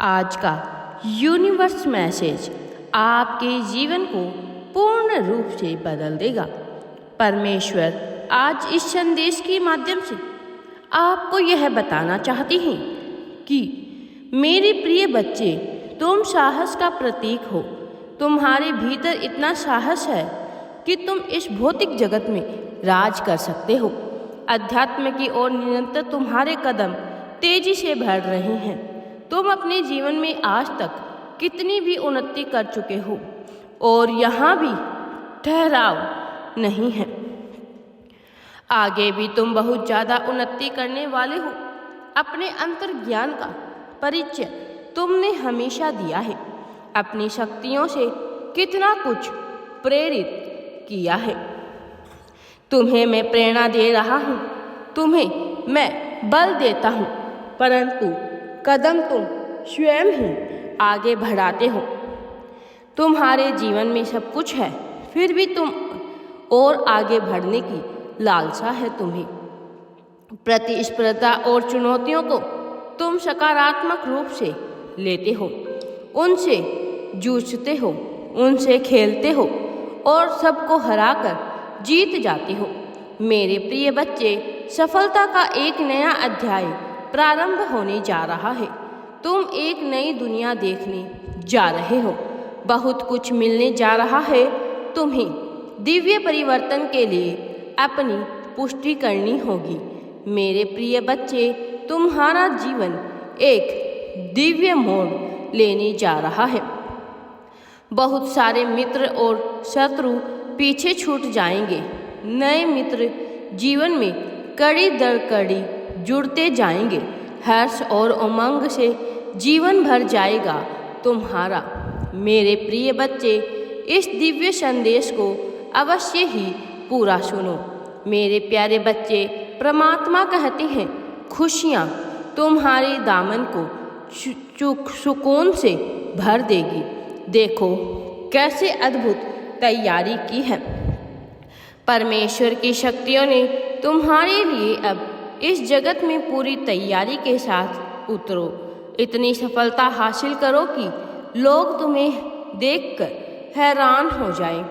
आज का universe message आपके जीवन को पूर्ण रूप से बदल देगा। परमेश्वर आज इस संदेश के माध्यम से आपको यह बताना चाहती हैं कि मेरे प्रिय बच्चे, तुम साहस का प्रतीक हो। तुम्हारे भीतर इतना साहस है कि तुम इस भौतिक जगत में राज कर सकते हो। अध्यात्म की ओर निरंतर तुम्हारे कदम तेजी से बढ़ रहे हैं। तुम अपने जीवन में आज तक कितनी भी उन्नति कर चुके हो और यहाँ भी ठहराव नहीं है। आगे भी तुम बहुत ज़्यादा उन्नति करने वाले हो। अपने अंतर्ज्ञान का परिचय तुमने हमेशा दिया है। अपनी शक्तियों से कितना कुछ प्रेरित किया है। तुम्हें मैं प्रेरणा दे रहा हूँ, तुम्हें मैं बल देता हूँ, परंतु कदम तुम स्वयं ही आगे बढ़ाते हो। तुम्हारे जीवन में सब कुछ है, फिर भी तुम और आगे बढ़ने की लालसा है। तुम्हें प्रतिस्पर्धा और चुनौतियों को तुम सकारात्मक रूप से लेते हो, उनसे जूझते हो, उनसे खेलते हो और सबको हराकर जीत जाते हो। मेरे प्रिय बच्चे, सफलता का एक नया अध्याय प्रारंभ होने जा रहा है। तुम एक नई दुनिया देखने जा रहे हो। बहुत कुछ मिलने जा रहा है। तुम्हें दिव्य परिवर्तन के लिए अपनी पुष्टि करनी होगी। मेरे प्रिय बच्चे, तुम्हारा जीवन एक दिव्य मोड़ लेने जा रहा है। बहुत सारे मित्र और शत्रु पीछे छूट जाएंगे। नए मित्र जीवन में कड़ी दर कड़ी जुड़ते जाएंगे। हर्ष और उमंग से जीवन भर जाएगा तुम्हारा। मेरे प्रिय बच्चे, इस दिव्य संदेश को अवश्य ही पूरा सुनो। मेरे प्यारे बच्चे, परमात्मा कहते हैं, खुशियाँ तुम्हारे दामन को सुकून से भर देगी। देखो कैसे अद्भुत तैयारी की है। परमेश्वर की शक्तियों ने तुम्हारे लिए अब इस जगत में पूरी तैयारी के साथ उतरो। इतनी सफलता हासिल करो कि लोग तुम्हें देखकर हैरान हो जाएं।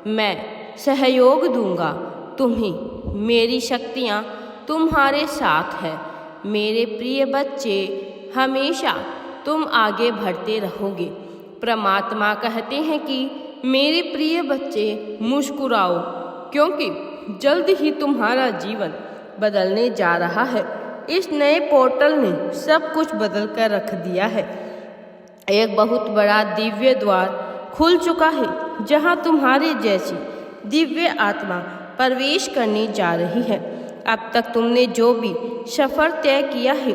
मैं सहयोग दूंगा तुम्हें। मेरी शक्तियाँ तुम्हारे साथ है। मेरे प्रिय बच्चे, हमेशा तुम आगे बढ़ते रहोगे। परमात्मा कहते हैं कि मेरे प्रिय बच्चे, मुस्कुराओ, क्योंकि जल्द ही तुम्हारा जीवन बदलने जा रहा है। इस नए पोर्टल ने सब कुछ बदल कर रख दिया है। एक बहुत बड़ा दिव्य द्वार खुल चुका है, जहां तुम्हारे जैसी दिव्य आत्मा प्रवेश करने जा रही है। अब तक तुमने जो भी सफर तय किया है,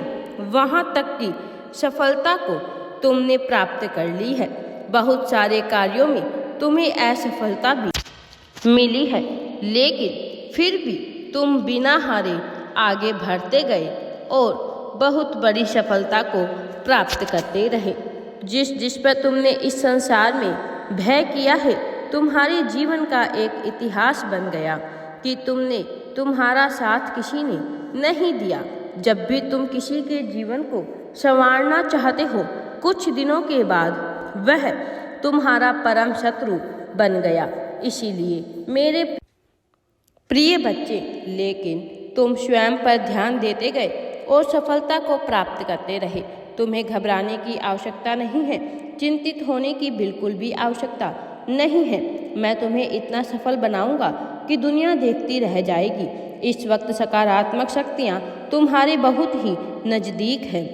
वहां तक की सफलता को तुमने प्राप्त कर ली है। बहुत सारे कार्यों में तुम्हें असफलता भी मिली है, लेकिन फिर भी तुम बिना हारे आगे बढ़ते गए और बहुत बड़ी सफलता को प्राप्त करते रहे। जिस पर तुमने इस संसार में भय किया है, तुम्हारे जीवन का एक इतिहास बन गया कि तुम्हारा साथ किसी ने नहीं दिया। जब भी तुम किसी के जीवन को संवारना चाहते हो, कुछ दिनों के बाद वह तुम्हारा परम शत्रु बन गया। इसीलिए मेरे प्रिय बच्चे, लेकिन तुम स्वयं पर ध्यान देते गए और सफलता को प्राप्त करते रहे। तुम्हें घबराने की आवश्यकता नहीं है, चिंतित होने की बिल्कुल भी आवश्यकता नहीं है। मैं तुम्हें इतना सफल बनाऊंगा कि दुनिया देखती रह जाएगी। इस वक्त सकारात्मक शक्तियाँ तुम्हारे बहुत ही नज़दीक हैं।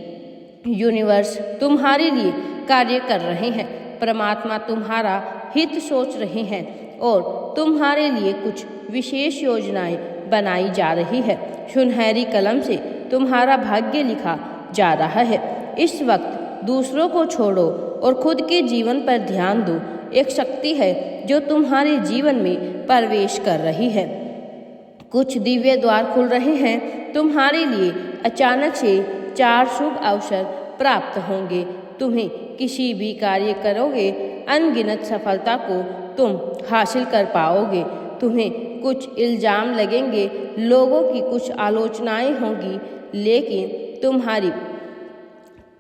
यूनिवर्स तुम्हारे लिए कार्य कर रहे हैं। परमात्मा तुम्हारा हित सोच रहे हैं और तुम्हारे लिए कुछ विशेष योजनाएं बनाई जा रही है। सुनहरी कलम से तुम्हारा भाग्य लिखा जा रहा है। इस वक्त दूसरों को छोड़ो और खुद के जीवन पर ध्यान दो। एक शक्ति है जो तुम्हारे जीवन में प्रवेश कर रही है। कुछ दिव्य द्वार खुल रहे हैं। तुम्हारे लिए अचानक से 4 शुभ अवसर प्राप्त होंगे। तुम्हें किसी भी कार्य करोगे, अनगिनत सफलता को तुम हासिल कर पाओगे। तुम्हें कुछ इल्जाम लगेंगे, लोगों की कुछ आलोचनाएं होंगी, लेकिन तुम्हारी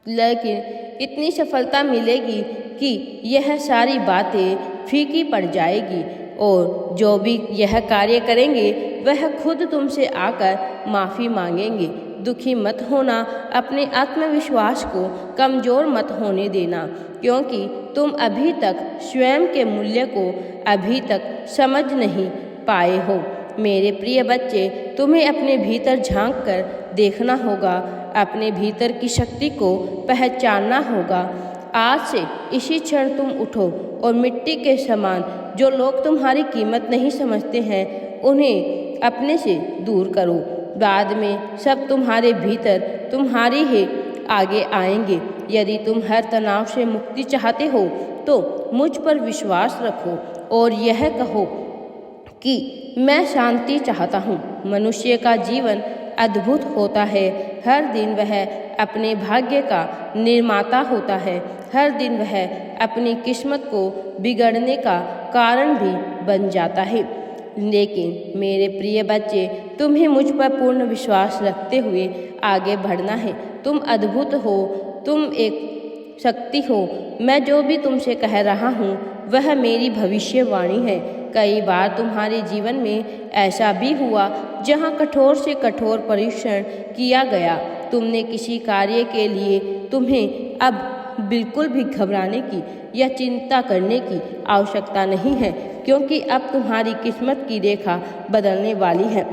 लेकिन इतनी सफलता मिलेगी कि यह सारी बातें फीकी पड़ जाएगी और जो भी यह कार्य करेंगे वह खुद तुमसे आकर माफ़ी मांगेंगे। दुखी मत होना, अपने आत्मविश्वास को कमज़ोर मत होने देना, क्योंकि तुम अभी तक स्वयं के मूल्य को अभी तक समझ नहीं पाए हो। मेरे प्रिय बच्चे, तुम्हें अपने भीतर झांक कर देखना होगा, अपने भीतर की शक्ति को पहचानना होगा। आज से इसी क्षण तुम उठो और मिट्टी के समान जो लोग तुम्हारी कीमत नहीं समझते हैं उन्हें अपने से दूर करो। बाद में सब तुम्हारे भीतर तुम्हारी ही आगे आएंगे। यदि तुम हर तनाव से मुक्ति चाहते हो तो मुझ पर विश्वास रखो और यह कहो कि मैं शांति चाहता हूँ। मनुष्य का जीवन अद्भुत होता है। हर दिन वह अपने भाग्य का निर्माता होता है। हर दिन वह अपनी किस्मत को बिगड़ने का कारण भी बन जाता है। लेकिन मेरे प्रिय बच्चे, तुम्हें मुझ पर पूर्ण विश्वास रखते हुए आगे बढ़ना है। तुम अद्भुत हो, तुम एक शक्ति हो। मैं जो भी तुमसे कह रहा हूँ वह मेरी भविष्यवाणी है। कई बार तुम्हारे जीवन में ऐसा भी हुआ जहाँ कठोर से कठोर परीक्षण किया गया। तुमने किसी कार्य के लिए तुम्हें अब बिल्कुल भी घबराने की या चिंता करने की आवश्यकता नहीं है, क्योंकि अब तुम्हारी किस्मत की रेखा बदलने वाली है।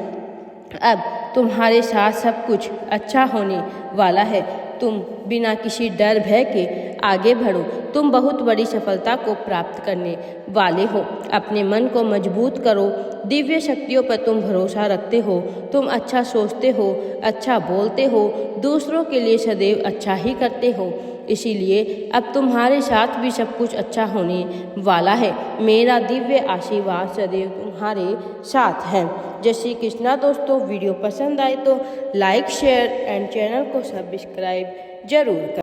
अब तुम्हारे साथ सब कुछ अच्छा होने वाला है। तुम बिना किसी डर भय के आगे बढ़ो। तुम बहुत बड़ी सफलता को प्राप्त करने वाले हो। अपने मन को मजबूत करो। दिव्य शक्तियों पर तुम भरोसा रखते हो। तुम अच्छा सोचते हो, अच्छा बोलते हो, दूसरों के लिए सदैव अच्छा ही करते हो। इसीलिए अब तुम्हारे साथ भी सब कुछ अच्छा होने वाला है। मेरा दिव्य आशीर्वाद सदैव तुम्हारे साथ है। जय श्री कृष्णा। दोस्तों, वीडियो पसंद आए तो लाइक, शेयर एंड चैनल को सब्सक्राइब जरूर करें।